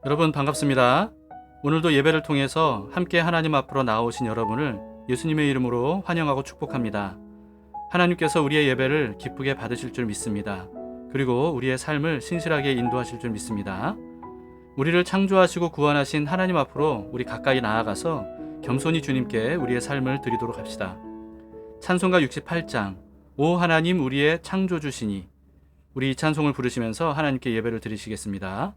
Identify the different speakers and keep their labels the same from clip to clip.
Speaker 1: 여러분 반갑습니다. 오늘도 예배를 통해서 함께 하나님 앞으로 나오신 여러분을 예수님의 이름으로 환영하고 축복합니다. 하나님께서 우리의 예배를 기쁘게 받으실 줄 믿습니다. 그리고 우리의 삶을 신실하게 인도하실 줄 믿습니다. 우리를 창조하시고 구원하신 하나님 앞으로 우리 가까이 나아가서 겸손히 주님께 우리의 삶을 드리도록 합시다. 찬송가 68장 오 하나님 우리의 창조주시니, 우리 이 찬송을 부르시면서 하나님께 예배를 드리시겠습니다.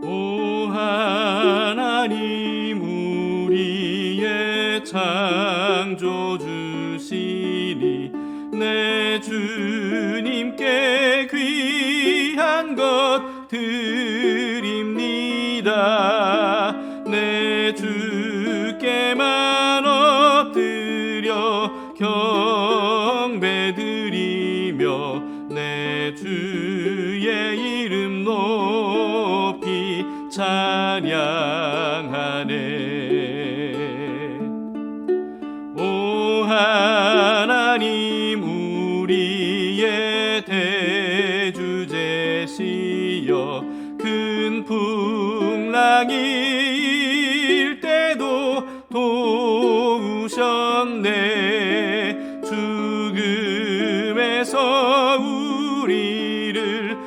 Speaker 1: 오 하나님 우리의 창조주시니, 내 주님께 귀한 것 드립니다. 내 주께만 엎드려 경배드리며 내 주의 이름 높이 찬양하네. 오 하나님 우리의 대주제시여, 큰 풍랑이 일 때도 도우셨네. 죽음에서 우리를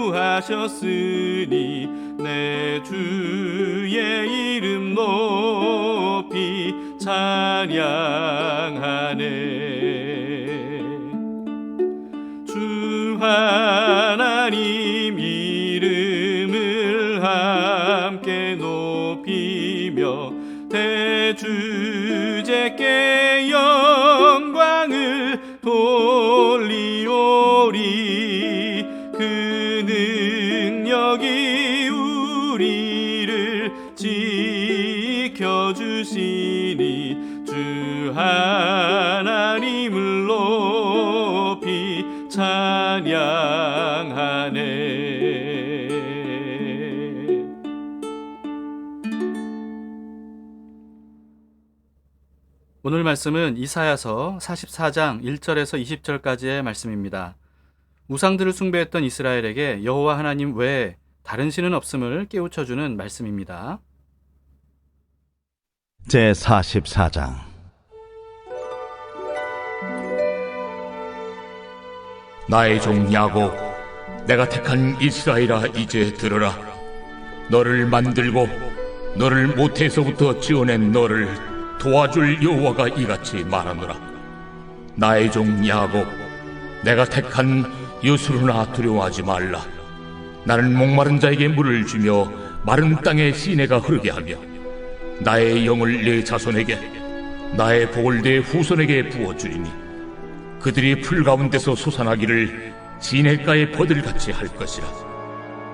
Speaker 1: 구하셨으니 내 주의 이름 높이 찬양하네. 주 하나님 이름을 함께 높이며 대주제께 영광을 돌리오리. 그 능력이 우리를 지켜주시니 주 하나님을 높이 찬양하네. 오늘 말씀은 이사야서 44장 1절에서 20절까지의 말씀입니다. 우상들을 숭배했던 이스라엘에게 여호와 하나님 외에 다른 신은 없음을 깨우쳐주는 말씀입니다.
Speaker 2: 제44장.
Speaker 3: 나의 종 야곱, 내가 택한 이스라엘아, 이제 들으라. 너를 만들고 너를 모태에서부터 지어낸 너를 도와줄 여호와가 이같이 말하노라. 나의 종 야곱, 내가 택한 여수르나 두려워하지 말라. 나는 목마른 자에게 물을 주며 마른 땅에 시내가 흐르게 하며 나의 영을 내 자손에게, 나의 복을 내 후손에게 부어주리니 그들이 풀 가운데서 솟아나기를 시냇가의 버들같이 할 것이라.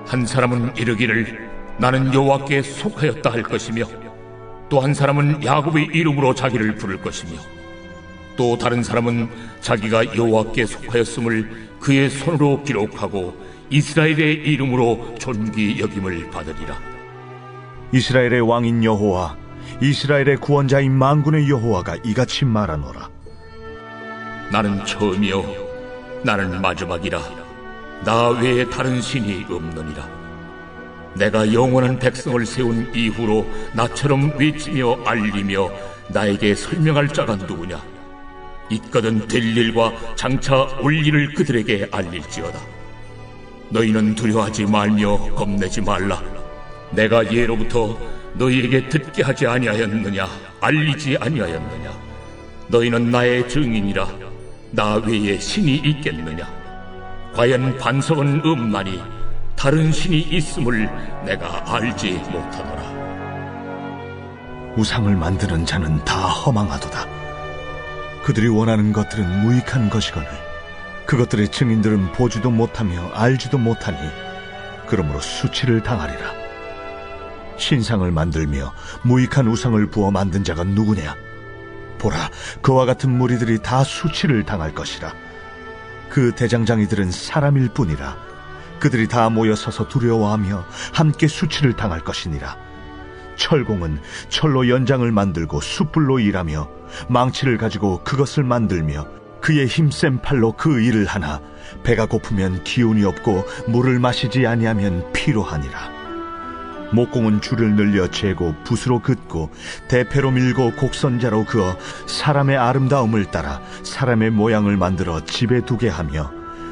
Speaker 3: 한 사람은 이르기를 나는 여호와께 속하였다 할 것이며, 또 한 사람은 야곱의 이름으로 자기를 부를 것이며, 또 다른 사람은 자기가 여호와께 속하였음을 그의 손으로 기록하고 이스라엘의 이름으로 존귀 여김을 받으리라.
Speaker 2: 이스라엘의 왕인 여호와, 이스라엘의 구원자인 만군의 여호와가 이같이 말하노라.
Speaker 3: 나는 처음이요 나는 마지막이라. 나 외에 다른 신이 없느니라. 내가 영원한 백성을 세운 이후로 나처럼 외치며 알리며 나에게 설명할 자가 누구냐. 있거든 될 일과 장차 올 일을 그들에게 알릴지어다. 너희는 두려워하지 말며 겁내지 말라. 내가 예로부터 너희에게 듣게 하지 아니하였느냐, 알리지 아니하였느냐. 너희는 나의 증인이라. 나 외에 신이 있겠느냐. 과연 반석은 없나니 다른 신이 있음을 내가 알지 못하노라.
Speaker 2: 우상을 만드는 자는 다 허망하도다. 그들이 원하는 것들은 무익한 것이거늘 그것들의 증인들은 보지도 못하며 알지도 못하니 그러므로 수치를 당하리라. 신상을 만들며 무익한 우상을 부어 만든 자가 누구냐? 보라, 그와 같은 무리들이 다 수치를 당할 것이라. 그 대장장이들은 사람일 뿐이라. 그들이 다 모여 서서 두려워하며 함께 수치를 당할 것이니라. 철공은 철로 연장을 만들고 숯불로 일하며 망치를 가지고 그것을 만들며 그의 힘센 팔로 그 일을 하나 배가 고프면 기운이 없고 물을 마시지 아니하면 피로하니라. 목공은 줄을 늘려 재고 붓으로 긋고 대패로 밀고 곡선자로 그어 사람의 아름다움을 따라 사람의 모양을 만들어 집에 두게 하며,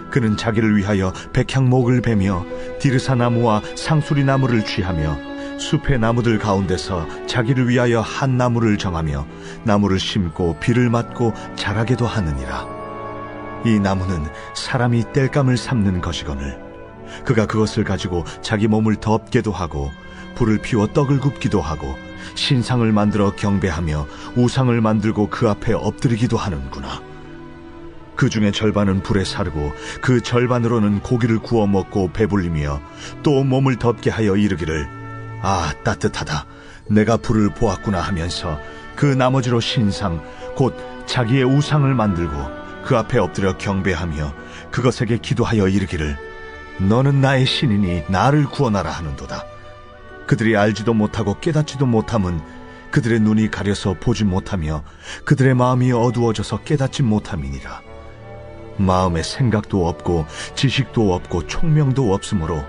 Speaker 2: 그는 자기를 위하여 백향목을 베며 디르사 나무와 상수리 나무를 취하며 숲의 나무들 가운데서 자기를 위하여 한 나무를 정하며 나무를 심고 비를 맞고 자라게도 하느니라. 이 나무는 사람이 땔감을 삼는 것이거늘 그가 그것을 가지고 자기 몸을 덮게도 하고 불을 피워 떡을 굽기도 하고 신상을 만들어 경배하며 우상을 만들고 그 앞에 엎드리기도 하는구나. 그 중에 절반은 불에 사르고 그 절반으로는 고기를 구워 먹고 배불리며 또 몸을 덮게 하여 이르기를, 아 따뜻하다, 내가 불을 보았구나 하면서 그 나머지로 신상 곧 자기의 우상을 만들고 그 앞에 엎드려 경배하며 그것에게 기도하여 이르기를, 너는 나의 신이니 나를 구원하라 하는도다. 그들이 알지도 못하고 깨닫지도 못함은 그들의 눈이 가려서 보지 못하며 그들의 마음이 어두워져서 깨닫지 못함이니라. 마음에 생각도 없고 지식도 없고 총명도 없으므로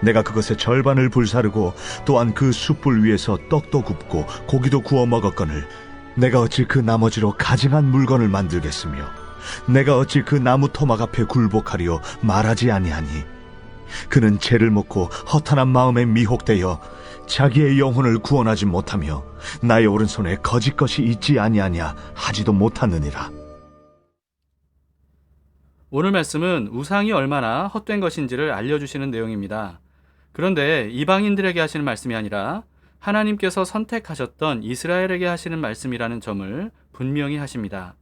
Speaker 2: 내가 그것의 절반을 불사르고 또한 그 숯불 위에서 떡도 굽고 고기도 구워 먹었거늘 내가 어찌 그 나머지로 가증한 물건을 만들겠으며 내가 어찌 그 나무 토막 앞에 굴복하리요 말하지 아니하니. 그는 죄를 먹고 허탄한 마음에 미혹되어 자기의 영혼을 구원하지 못하며 나의 오른손에 거짓 것이 있지 아니하냐 하지도 못하느니라.
Speaker 1: 오늘 말씀은 우상이 얼마나 헛된 것인지를 알려주시는 내용입니다. 그런데 이방인들에게 하시는 말씀이 아니라 하나님께서 선택하셨던 이스라엘에게 하시는 말씀이라는 점을 분명히 하십니다.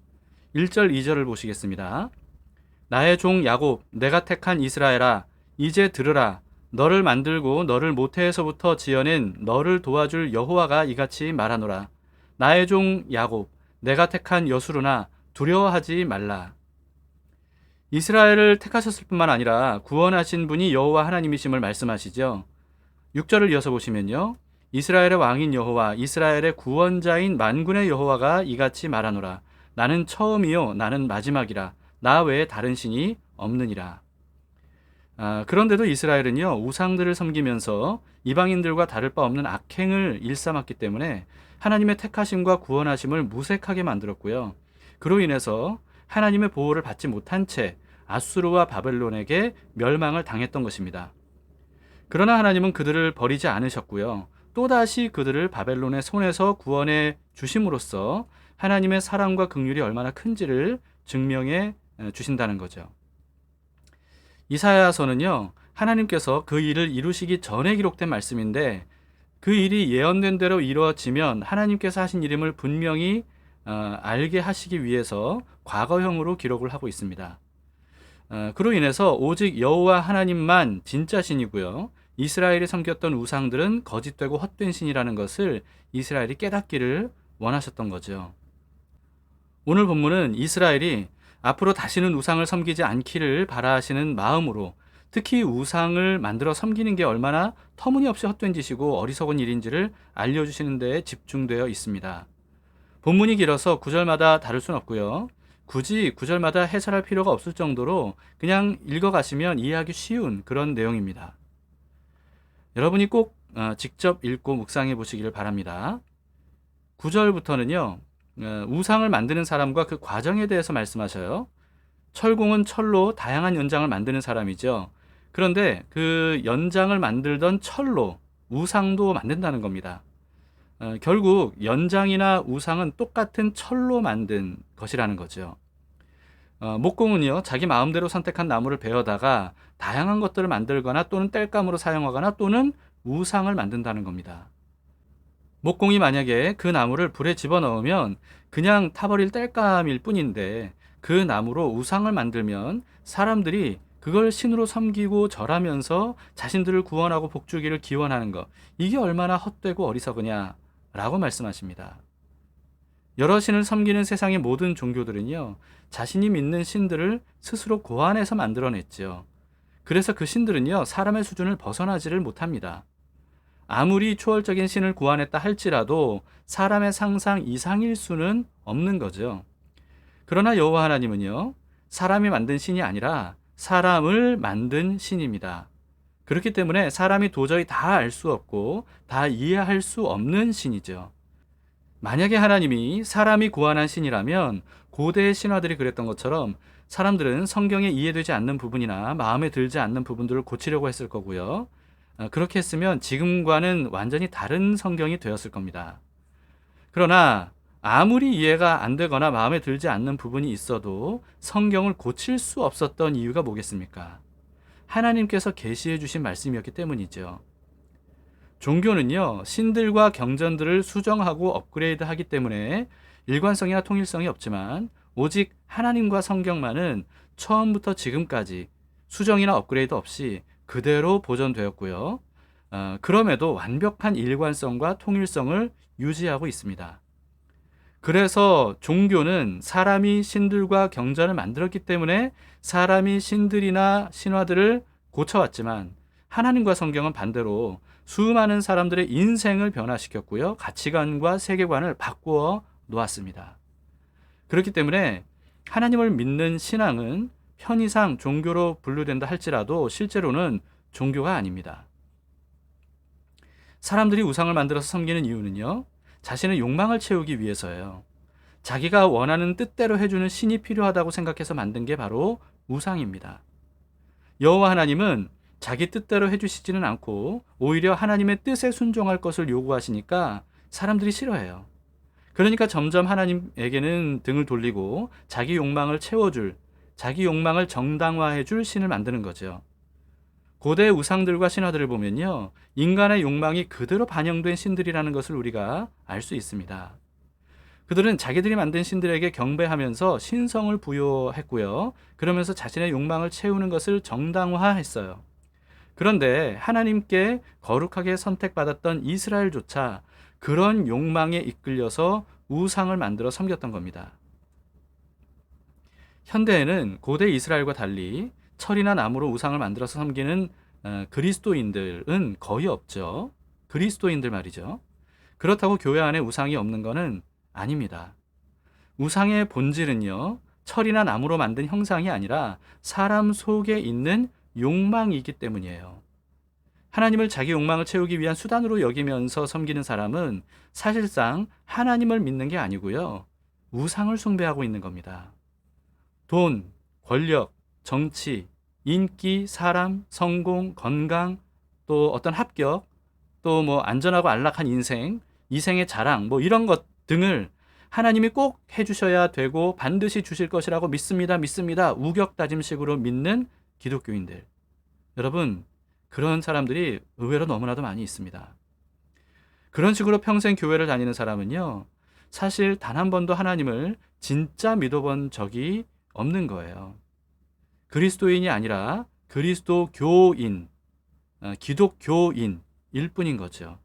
Speaker 1: 1절 2절을 보시겠습니다. 나의 종 야곱, 내가 택한 이스라엘아, 이제 들으라. 너를 만들고 너를 모태에서부터 지어낸 너를 도와줄 여호와가 이같이 말하노라. 나의 종 야곱, 내가 택한 여수르나 두려워하지 말라. 이스라엘을 택하셨을 뿐만 아니라 구원하신 분이 여호와 하나님이심을 말씀하시죠. 6절을 이어서 보시면요. 이스라엘의 왕인 여호와, 이스라엘의 구원자인 만군의 여호와가 이같이 말하노라. 나는 처음이요 나는 마지막이라. 나 외에 다른 신이 없느니라. 그런데도 이스라엘은요, 우상들을 섬기면서 이방인들과 다를 바 없는 악행을 일삼았기 때문에 하나님의 택하심과 구원하심을 무색하게 만들었고요. 그로 인해서 하나님의 보호를 받지 못한 채 아수르와 바벨론에게 멸망을 당했던 것입니다. 그러나 하나님은 그들을 버리지 않으셨고요. 또다시 그들을 바벨론의 손에서 구원해 주심으로써 하나님의 사랑과 긍휼이 얼마나 큰지를 증명해 주신다는 거죠. 이사야서는요, 하나님께서 그 일을 이루시기 전에 기록된 말씀인데 그 일이 예언된 대로 이루어지면 하나님께서 하신 일임을 분명히 알게 하시기 위해서 과거형으로 기록을 하고 있습니다. 그로 인해서 오직 여호와 하나님만 진짜 신이고요. 이스라엘이 섬겼던 우상들은 거짓되고 헛된 신이라는 것을 이스라엘이 깨닫기를 원하셨던 거죠. 오늘 본문은 이스라엘이 앞으로 다시는 우상을 섬기지 않기를 바라시는 마음으로 특히 우상을 만들어 섬기는 게 얼마나 터무니없이 헛된 짓이고 어리석은 일인지를 알려주시는 데에 집중되어 있습니다. 본문이 길어서 구절마다 다룰 순 없고요. 굳이 구절마다 해설할 필요가 없을 정도로 그냥 읽어가시면 이해하기 쉬운 그런 내용입니다. 여러분이 꼭 직접 읽고 묵상해 보시기를 바랍니다. 9절부터는요. 우상을 만드는 사람과 그 과정에 대해서 말씀하셔요. 철공은 철로 다양한 연장을 만드는 사람이죠. 그런데 그 연장을 만들던 철로 우상도 만든다는 겁니다. 결국 연장이나 우상은 똑같은 철로 만든 것이라는 거죠. 목공은요, 자기 마음대로 선택한 나무를 베어다가 다양한 것들을 만들거나 또는 땔감으로 사용하거나 또는 우상을 만든다는 겁니다. 목공이 만약에 그 나무를 불에 집어넣으면 그냥 타버릴 땔감일 뿐인데 그 나무로 우상을 만들면 사람들이 그걸 신으로 섬기고 절하면서 자신들을 구원하고 복주기를 기원하는 것, 이게 얼마나 헛되고 어리석으냐라고 말씀하십니다. 여러 신을 섬기는 세상의 모든 종교들은요, 자신이 믿는 신들을 스스로 고안해서 만들어냈죠. 그래서 그 신들은요, 사람의 수준을 벗어나지를 못합니다. 아무리 초월적인 신을 구안했다 할지라도 사람의 상상 이상일 수는 없는 거죠. 그러나 여호와 하나님은요, 사람이 만든 신이 아니라 사람을 만든 신입니다. 그렇기 때문에 사람이 도저히 다 알 수 없고 다 이해할 수 없는 신이죠. 만약에 하나님이 사람이 구원한 신이라면 고대의 신화들이 그랬던 것처럼 사람들은 성경에 이해되지 않는 부분이나 마음에 들지 않는 부분들을 고치려고 했을 거고요. 그렇게 했으면 지금과는 완전히 다른 성경이 되었을 겁니다. 그러나 아무리 이해가 안 되거나 마음에 들지 않는 부분이 있어도 성경을 고칠 수 없었던 이유가 뭐겠습니까? 하나님께서 계시해 주신 말씀이었기 때문이죠. 종교는요, 신들과 경전들을 수정하고 업그레이드하기 때문에 일관성이나 통일성이 없지만 오직 하나님과 성경만은 처음부터 지금까지 수정이나 업그레이드 없이 그대로 보존되었고요. 그럼에도 완벽한 일관성과 통일성을 유지하고 있습니다. 그래서 종교는 사람이 신들과 경전을 만들었기 때문에 사람이 신들이나 신화들을 고쳐왔지만 하나님과 성경은 반대로 수많은 사람들의 인생을 변화시켰고요. 가치관과 세계관을 바꾸어 놓았습니다. 그렇기 때문에 하나님을 믿는 신앙은 편의상 종교로 분류된다 할지라도 실제로는 종교가 아닙니다. 사람들이 우상을 만들어서 섬기는 이유는요, 자신의 욕망을 채우기 위해서예요. 자기가 원하는 뜻대로 해주는 신이 필요하다고 생각해서 만든 게 바로 우상입니다. 여호와 하나님은 자기 뜻대로 해주시지는 않고 오히려 하나님의 뜻에 순종할 것을 요구하시니까 사람들이 싫어해요. 그러니까 점점 하나님에게는 등을 돌리고 자기 욕망을 채워줄, 자기 욕망을 정당화해줄 신을 만드는 거죠. 고대 우상들과 신화들을 보면요, 인간의 욕망이 그대로 반영된 신들이라는 것을 우리가 알 수 있습니다. 그들은 자기들이 만든 신들에게 경배하면서 신성을 부여했고요. 그러면서 자신의 욕망을 채우는 것을 정당화했어요. 그런데 하나님께 거룩하게 선택받았던 이스라엘조차 그런 욕망에 이끌려서 우상을 만들어 섬겼던 겁니다. 현대에는 고대 이스라엘과 달리 철이나 나무로 우상을 만들어서 섬기는 그리스도인들은 거의 없죠. 그리스도인들 말이죠. 그렇다고 교회 안에 우상이 없는 것은 아닙니다. 우상의 본질은요, 철이나 나무로 만든 형상이 아니라 사람 속에 있는 욕망이기 때문이에요. 하나님을 자기 욕망을 채우기 위한 수단으로 여기면서 섬기는 사람은 사실상 하나님을 믿는 게 아니고요, 우상을 숭배하고 있는 겁니다. 돈, 권력, 정치, 인기, 사람, 성공, 건강, 또 어떤 합격, 또 뭐 안전하고 안락한 인생, 이생의 자랑, 뭐 이런 것 등을 하나님이 꼭 해주셔야 되고 반드시 주실 것이라고 믿습니다. 우격다짐식으로 믿는 기독교인들. 여러분, 그런 사람들이 의외로 너무나도 많이 있습니다. 그런 식으로 평생 교회를 다니는 사람은요, 사실 단 한 번도 하나님을 진짜 믿어본 적이 없는 거예요. 그리스도인이 아니라 그리스도교인, 기독교인일 뿐인 거죠.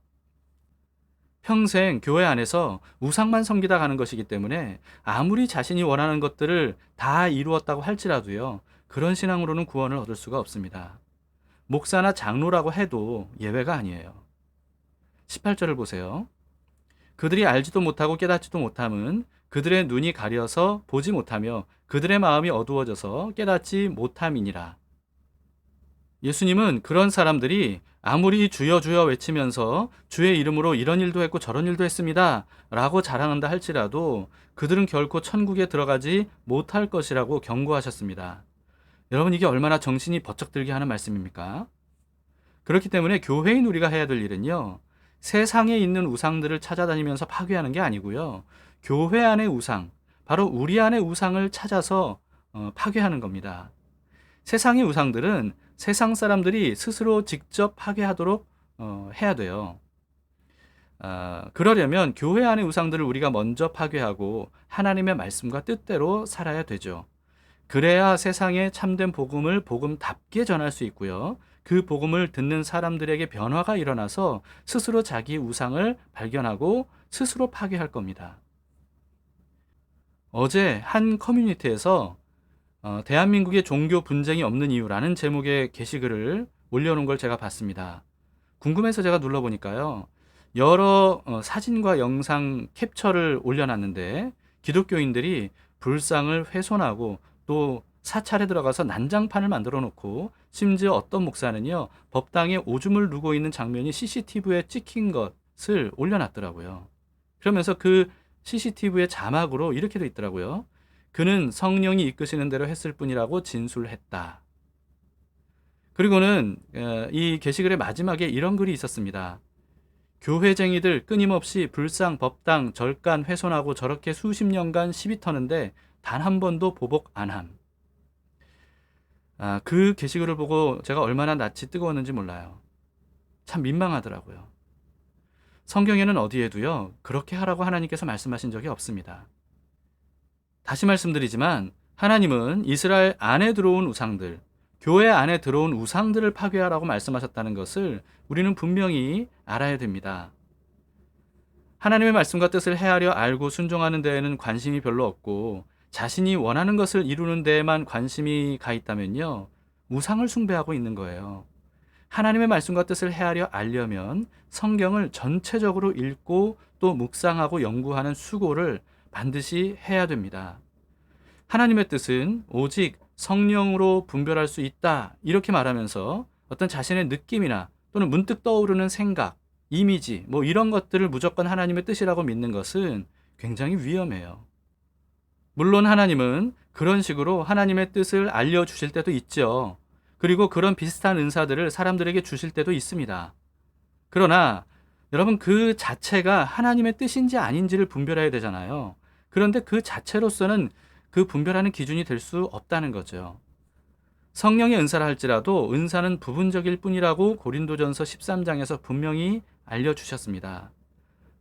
Speaker 1: 평생 교회 안에서 우상만 섬기다 가는 것이기 때문에 아무리 자신이 원하는 것들을 다 이루었다고 할지라도요, 그런 신앙으로는 구원을 얻을 수가 없습니다. 목사나 장로라고 해도 예외가 아니에요. 18절을 보세요. 그들이 알지도 못하고 깨닫지도 못함은 그들의 눈이 가려서 보지 못하며 그들의 마음이 어두워져서 깨닫지 못함이니라. 예수님은 그런 사람들이 아무리 주여 주여 외치면서 주의 이름으로 이런 일도 했고 저런 일도 했습니다 라고 자랑한다 할지라도 그들은 결코 천국에 들어가지 못할 것이라고 경고하셨습니다. 여러분, 이게 얼마나 정신이 버쩍 들게 하는 말씀입니까? 그렇기 때문에 교회인 우리가 해야 될 일은요, 세상에 있는 우상들을 찾아다니면서 파괴하는 게 아니고요, 교회 안의 우상, 바로 우리 안의 우상을 찾아서 파괴하는 겁니다. 세상의 우상들은 세상 사람들이 스스로 직접 파괴하도록 해야 돼요. 그러려면 교회 안의 우상들을 우리가 먼저 파괴하고 하나님의 말씀과 뜻대로 살아야 되죠. 그래야 세상에 참된 복음을 복음답게 전할 수 있고요, 그 복음을 듣는 사람들에게 변화가 일어나서 스스로 자기 우상을 발견하고 스스로 파괴할 겁니다. 어제 한 커뮤니티에서 대한민국의 종교 분쟁이 없는 이유라는 제목의 게시글을 올려놓은 걸 제가 봤습니다. 궁금해서 제가 눌러보니까요, 여러 사진과 영상 캡처를 올려놨는데 기독교인들이 불상을 훼손하고 또 사찰에 들어가서 난장판을 만들어 놓고 심지어 어떤 목사는요, 법당에 오줌을 누고 있는 장면이 CCTV에 찍힌 것을 올려놨더라고요. 그러면서 그 CCTV의 자막으로 이렇게 돼 있더라고요. 그는 성령이 이끄시는 대로 했을 뿐이라고 진술했다. 그리고는 이 게시글의 마지막에 이런 글이 있었습니다. 교회쟁이들 끊임없이 불상, 법당, 절간 훼손하고 저렇게 수십 년간 시비 터는데 단 한 번도 보복 안 함. 그 게시글을 보고 제가 얼마나 낯이 뜨거웠는지 몰라요. 참 민망하더라고요. 성경에는 어디에도요, 그렇게 하라고 하나님께서 말씀하신 적이 없습니다. 다시 말씀드리지만 하나님은 이스라엘 안에 들어온 우상들, 교회 안에 들어온 우상들을 파괴하라고 말씀하셨다는 것을 우리는 분명히 알아야 됩니다. 하나님의 말씀과 뜻을 헤아려 알고 순종하는 데에는 관심이 별로 없고 자신이 원하는 것을 이루는 데에만 관심이 가 있다면요, 우상을 숭배하고 있는 거예요. 하나님의 말씀과 뜻을 헤아려 알려면 성경을 전체적으로 읽고 또 묵상하고 연구하는 수고를 반드시 해야 됩니다. 하나님의 뜻은 오직 성령으로 분별할 수 있다, 이렇게 말하면서 어떤 자신의 느낌이나 또는 문득 떠오르는 생각, 이미지, 이런 것들을 무조건 하나님의 뜻이라고 믿는 것은 굉장히 위험해요. 물론 하나님은 그런 식으로 하나님의 뜻을 알려주실 때도 있죠. 그리고 그런 비슷한 은사들을 사람들에게 주실 때도 있습니다. 그러나 여러분, 그 자체가 하나님의 뜻인지 아닌지를 분별해야 되잖아요. 그런데 그 자체로서는 그 분별하는 기준이 될 수 없다는 거죠. 성령의 은사라 할지라도 은사는 부분적일 뿐이라고 고린도전서 13장에서 분명히 알려주셨습니다.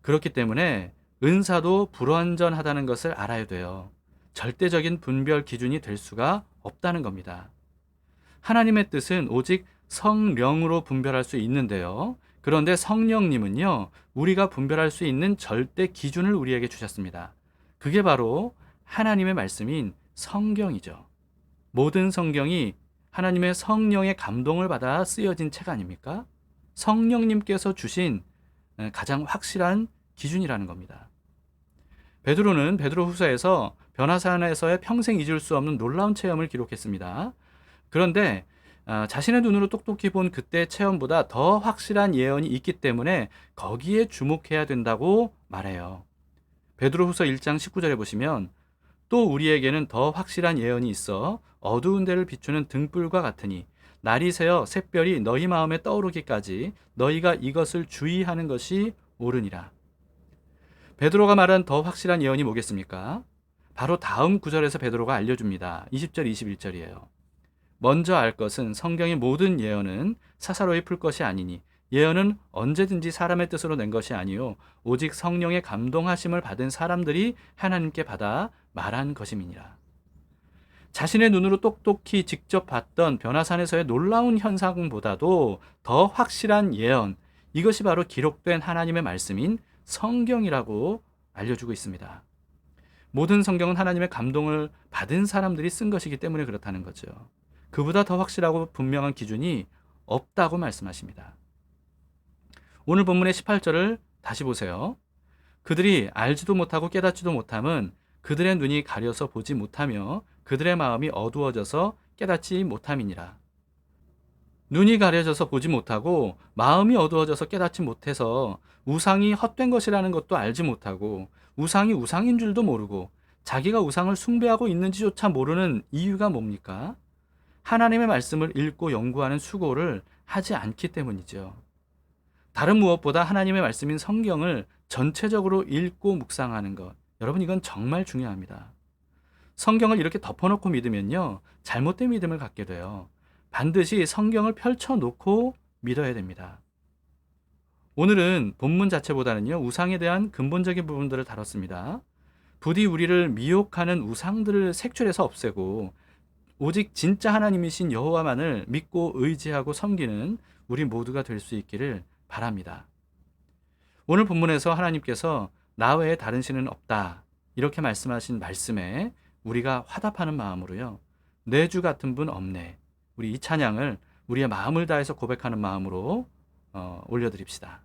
Speaker 1: 그렇기 때문에 은사도 불완전하다는 것을 알아야 돼요. 절대적인 분별 기준이 될 수가 없다는 겁니다. 하나님의 뜻은 오직 성령으로 분별할 수 있는데요. 그런데 성령님은요, 우리가 분별할 수 있는 절대 기준을 우리에게 주셨습니다. 그게 바로 하나님의 말씀인 성경이죠. 모든 성경이 하나님의 성령의 감동을 받아 쓰여진 책 아닙니까? 성령님께서 주신 가장 확실한 기준이라는 겁니다. 베드로는 베드로후서에서 변화산에서의 평생 잊을 수 없는 놀라운 체험을 기록했습니다. 그런데 자신의 눈으로 똑똑히 본 그때의 체험보다 더 확실한 예언이 있기 때문에 거기에 주목해야 된다고 말해요. 베드로후서 1장 19절에 보시면 또 우리에게는 더 확실한 예언이 있어 어두운 데를 비추는 등불과 같으니 날이 새어 샛별이 너희 마음에 떠오르기까지 너희가 이것을 주의하는 것이 옳으니라. 베드로가 말한 더 확실한 예언이 뭐겠습니까? 바로 다음 구절에서 베드로가 알려줍니다. 20절, 21절이에요. 먼저 알 것은 성경의 모든 예언은 사사로이 풀 것이 아니니 예언은 언제든지 사람의 뜻으로 낸 것이 아니요 오직 성령의 감동하심을 받은 사람들이 하나님께 받아 말한 것임이니라. 자신의 눈으로 똑똑히 직접 봤던 변화산에서의 놀라운 현상보다도 더 확실한 예언, 이것이 바로 기록된 하나님의 말씀인 성경이라고 알려주고 있습니다. 모든 성경은 하나님의 감동을 받은 사람들이 쓴 것이기 때문에 그렇다는 거죠. 그보다 더 확실하고 분명한 기준이 없다고 말씀하십니다. 오늘 본문의 18절을 다시 보세요. 그들이 알지도 못하고 깨닫지도 못함은 그들의 눈이 가려서 보지 못하며 그들의 마음이 어두워져서 깨닫지 못함이니라. 눈이 가려져서 보지 못하고 마음이 어두워져서 깨닫지 못해서 우상이 헛된 것이라는 것도 알지 못하고 우상이 우상인 줄도 모르고 자기가 우상을 숭배하고 있는지조차 모르는 이유가 뭡니까? 하나님의 말씀을 읽고 연구하는 수고를 하지 않기 때문이죠. 다른 무엇보다 하나님의 말씀인 성경을 전체적으로 읽고 묵상하는 것, 여러분, 이건 정말 중요합니다. 성경을 이렇게 덮어놓고 믿으면요, 잘못된 믿음을 갖게 돼요. 반드시 성경을 펼쳐놓고 믿어야 됩니다. 오늘은 본문 자체보다는요, 우상에 대한 근본적인 부분들을 다뤘습니다. 부디 우리를 미혹하는 우상들을 색출해서 없애고 오직 진짜 하나님이신 여호와만을 믿고 의지하고 섬기는 우리 모두가 될 수 있기를 바랍니다. 오늘 본문에서 하나님께서 나 외에 다른 신은 없다, 이렇게 말씀하신 말씀에 우리가 화답하는 마음으로요, 내 주 같은 분 없네, 우리 이 찬양을 우리의 마음을 다해서 고백하는 마음으로 올려드립시다.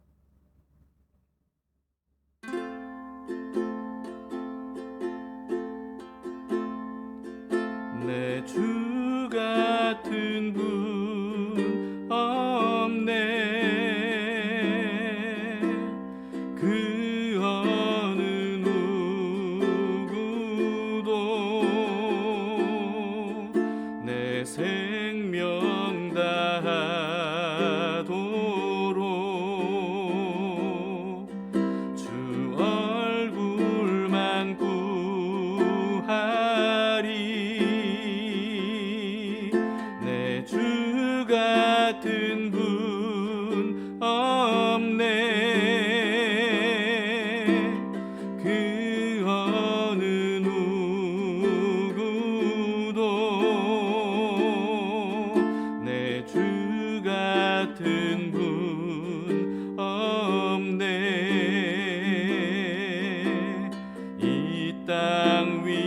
Speaker 1: 내 주 같은 분 없네. 그 어느 누구도 내 생명 다하도록 주 얼굴만 구하리. 내 주 같은 분 없네. 그 어느 누구도 내 주 같은 분 없네. 이 땅 위에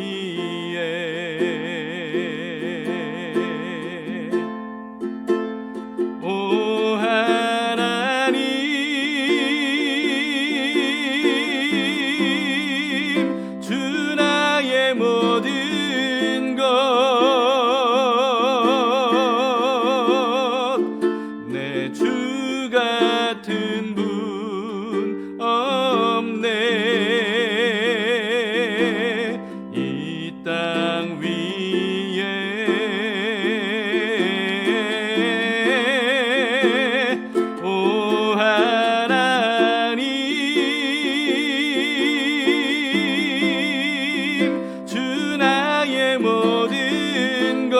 Speaker 1: 오 하나님, 주 나의 모든 것, 내 주 같은 분 없네. 이 땅 위에 오 하나님, 주 나의 모든 것,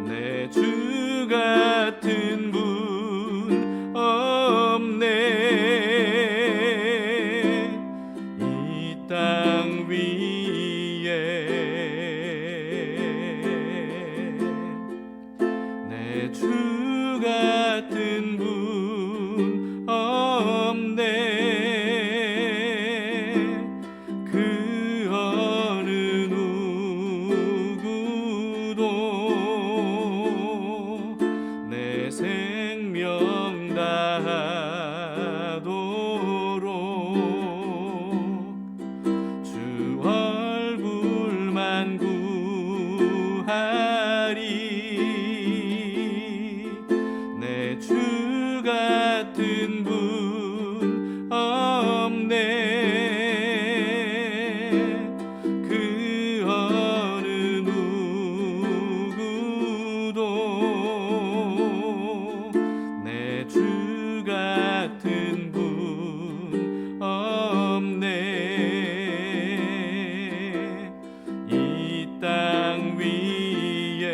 Speaker 1: 내 주 같은 분 없네. 이 땅 위에 내 주 같은 분 없네. 그 어느 누구도 내 생명 다하도록 주 얼굴만 구하리. 내 주 같은 분 없네. 그 어느 누구도 내 주 같은 분 없네. 이 땅 위에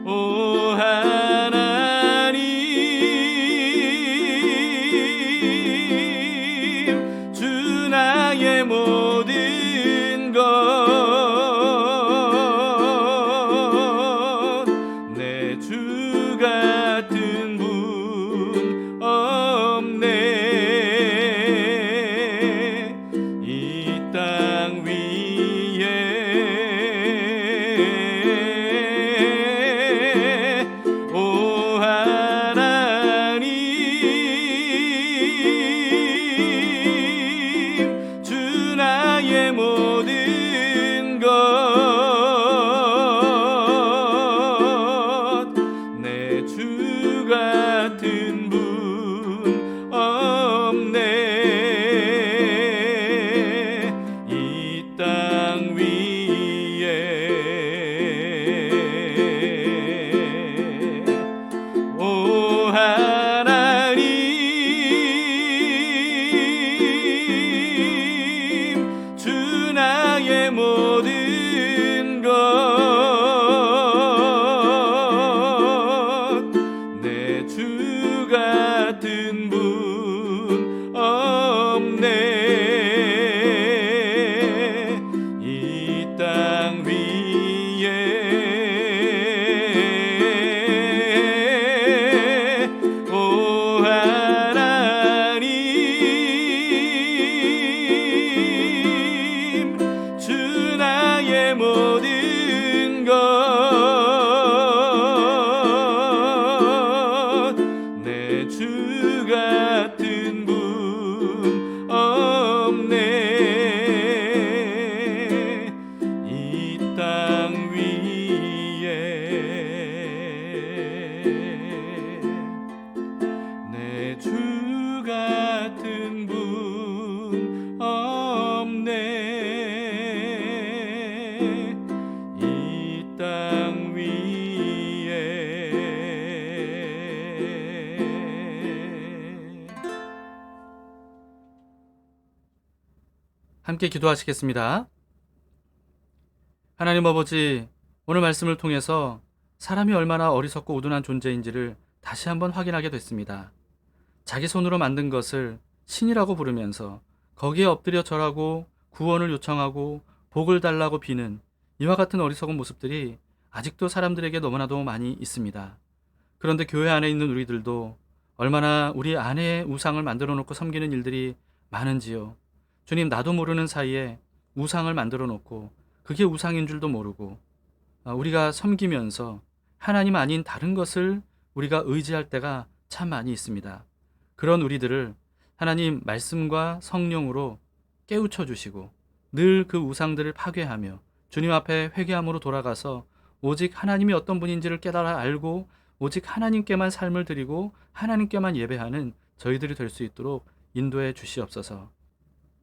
Speaker 1: 오 하나님, 주 나의 모든 것, 내 주 같은 분 없네. 이 땅 위에 오 하나님, 주 나의 모든 것, 내 주 같은 분 없네. 이 땅 위에 오 하나님, 주 나의 모든 것, 내 주가 함께 기도하시겠습니다. 하나님 아버지, 오늘 말씀을 통해서 사람이 얼마나 어리석고 우둔한 존재인지를 다시 한번 확인하게 됐습니다. 자기 손으로 만든 것을 신이라고 부르면서 거기에 엎드려 절하고 구원을 요청하고 복을 달라고 비는 이와 같은 어리석은 모습들이 아직도 사람들에게 너무나도 많이 있습니다. 그런데 교회 안에 있는 우리들도 얼마나 우리 안에 우상을 만들어 놓고 섬기는 일들이 많은지요. 주님, 나도 모르는 사이에 우상을 만들어 놓고 그게 우상인 줄도 모르고 우리가 섬기면서 하나님 아닌 다른 것을 우리가 의지할 때가 참 많이 있습니다. 그런 우리들을 하나님 말씀과 성령으로 깨우쳐 주시고 늘 그 우상들을 파괴하며 주님 앞에 회개함으로 돌아가서 오직 하나님이 어떤 분인지를 깨달아 알고 오직 하나님께만 삶을 드리고 하나님께만 예배하는 저희들이 될 수 있도록 인도해 주시옵소서.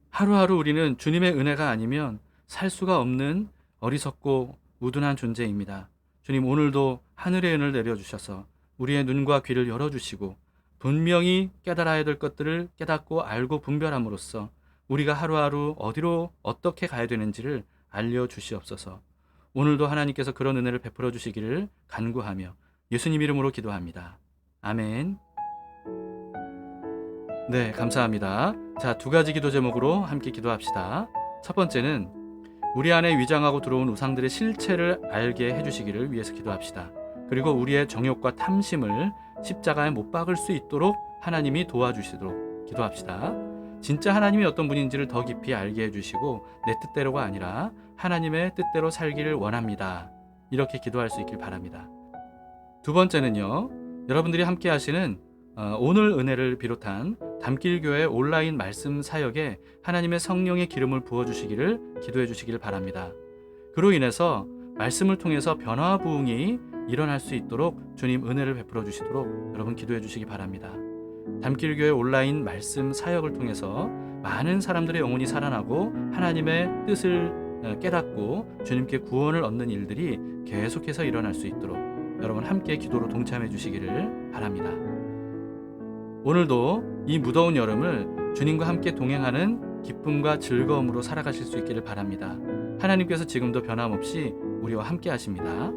Speaker 1: 하루하루 우리는 주님의 은혜가 아니면 살 수가 없는 어리석고 우둔한 존재입니다. 주님, 오늘도 하늘의 은혜를 내려주셔서 우리의 눈과 귀를 열어주시고 분명히 깨달아야 될 것들을 깨닫고 알고 분별함으로써 우리가 하루하루 어디로 어떻게 가야 되는지를 알려주시옵소서. 오늘도 하나님께서 그런 은혜를 베풀어 주시기를 간구하며 예수님 이름으로 기도합니다. 아멘. 네, 감사합니다. 자, 두 가지 기도 제목으로 함께 기도합시다. 첫 번째는 우리 안에 위장하고 들어온 우상들의 실체를 알게 해주시기를 위해서 기도합시다. 그리고 우리의 정욕과 탐심을 십자가에 못 박을 수 있도록 하나님이 도와주시도록 기도합시다. 진짜 하나님이 어떤 분인지를 더 깊이 알게 해주시고 내 뜻대로가 아니라 하나님의 뜻대로 살기를 원합니다. 이렇게 기도할 수 있길 바랍니다. 두 번째는요, 여러분들이 함께 하시는 오늘 은혜를 비롯한 담길교회 온라인 말씀 사역에 하나님의 성령의 기름을 부어주시기를 기도해 주시기를 바랍니다. 그로 인해서 말씀을 통해서 변화 부흥이 일어날 수 있도록 주님 은혜를 베풀어 주시도록 여러분 기도해 주시기 바랍니다. 담길교회 온라인 말씀 사역을 통해서 많은 사람들의 영혼이 살아나고 하나님의 뜻을 깨닫고 주님께 구원을 얻는 일들이 계속해서 일어날 수 있도록 여러분 함께 기도로 동참해 주시기를 바랍니다. 오늘도 이 무더운 여름을 주님과 함께 동행하는 기쁨과 즐거움으로 살아가실 수 있기를 바랍니다. 하나님께서 지금도 변함없이 우리와 함께 하십니다.